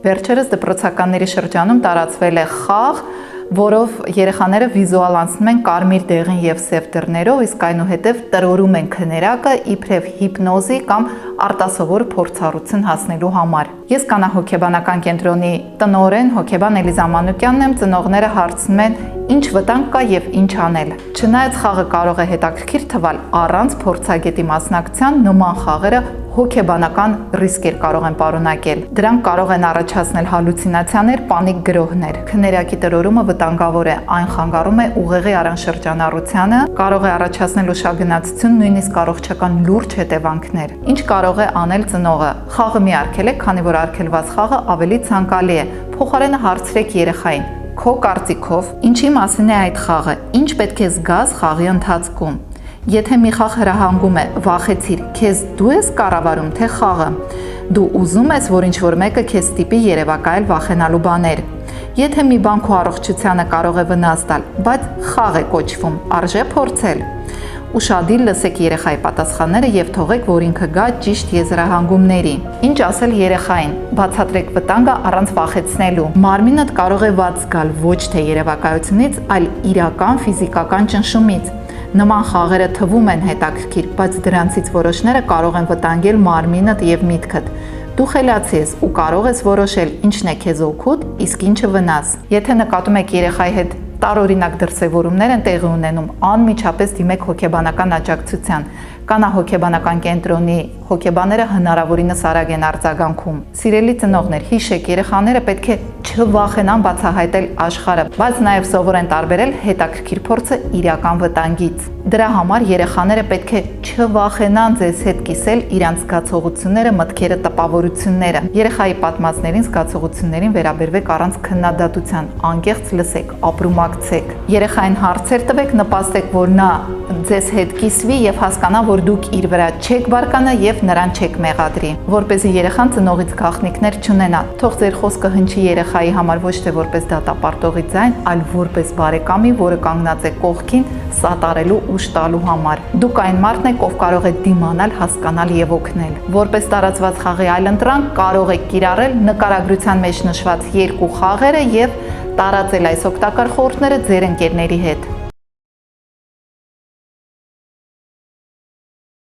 Վերջերս դպրոցականների շրջանում տարածվել է խաղ, որով երեխաները վիզուալ անցնում են կարմիր դեղին եւ սև դռներով, իսկ այնուհետեւ տրորում են քներակը իբրև հիպնոզի կամ արտասովոր փորձառություն հասնելու համար։ Ես կանահոգեբանական կենտրոնի տնօրեն հոգեբան Էլիզա Մանուկյանն եմ, ծնողները հարցնում են ինչ վտանգ կա եւ ինչ անել։ Չնայած խաղը կարող է հետաքրքիր թվալ, առանց փորձագետի մասնակցության նման խաղերը հոգեբանական ռիսկեր կարող են պարունակել։ Դրանք կարող են առաջացնել հալյուցինացիաներ, պանիկ գրոհներ։ Քներակի տրորումը վտանգավոր է, այն խանգարում է ուղեղի առանշրջանառությանը, կարող է առաջացնել ուշագնացություն, նույնիսկ առողջական լուրջ հետևանքներ։ Ինչ կարող է անել ծնողը։ Խաղը մի արգելեք, քանի որ արգելված խաղը ավելի ցանկալի է։ Փոխարենը հարցրեք երեխային. Քո կարծիքով, ինչի մասին է այդ խաղը, ինչ պետք է զգաս խաղի ընթացքում։ Եթե մի խաղ հրահանգում է, վախեցիր, քեզ դու ես կառավարում, թե խաղը։ Դու ուզում ես, որ ինչ-որ մեկը քեզ ստիպի երևակայել վախենալու բաներ։ Եթե մի բան քո առողջությանը կարող է վնաս տալ, բայց խաղ է կոչվում, արժե փորձել։ Ուշադիր լսեք երեխայի պատասխանները եւ թողեք, որ ինքը գա ճիշտ եզրահանգումների։ Ինչ ասել երեխային։ Բացատրեք վտանգը առանց վախեցնելու։ Մարմինդ կարող է վատ զգալ ոչ թե երևակայությունից, այլ իրական ֆիզիկական ճնշումից։ Նման խաղերը թվում են հետաքրքիր, բայց դրանցից որոշները կարող են վտանգել մարմինդ եւ միտքդ։ Դու խելացի ես ու կարող ես որոշել ինչն է քեզ օգուտ, իսկ ինչը վնաս։ Եթե նկատում եք երեխայի հետ տարօրինակ դրսևորումներ են տեղի ունենում, անմիջապես դիմեք հոգեբանական աջակցության։ Կանահոգեբանական կենտրոնի հոգեբաները հնարավորինս արագ են արձագանքում։ Սիրելի ծնողներ, հիշեք, երեխաները պետք է չվախենան բացահայտել աշխարհը, բայց նաև սովորեն տարբերել հետաքրքիր փորձը իրական վտանգից։ Դրա համար երեխաները պետք է չվախենան ձեզ հետ կիսել իրենց զգացողությունները, մտքերը, տպավորությունները։ Երեխայի պատմածներին, զգացողություններին վերաբերվեք առանց քննադատության, անկեղծ լսեք, ապրումակցեք։ Երեխային հարցեր տվեք, նպաստեք, որ նա ձեզ հետ կիսվի եւ հասկանա, որ դուք իր վրա չեք բարկանա եւ նրան չեք մեղադրի, որպեսզի երեխան ծնողից գաղտնիքներ չունենա։ Թող ձեր խոսքը հնչի երեխայի համար ոչ թե որպես դատապարտողի ձայն, այլ որպես բարեկամի, որը կանգնած է կողքին սատարելու ուժ տալու համար։ Դուք այն մարդն եք, ով կարող է դիմանալ, հասկանալ եւ օգնել։ Որպես տարածված խաղի այլընտրանք կարող եք կիրառել նկարագրության մեջ նշված երկու խաղերը եւ տարածել այս օգտակար խորհուրդները ձեր ընկերների հետ։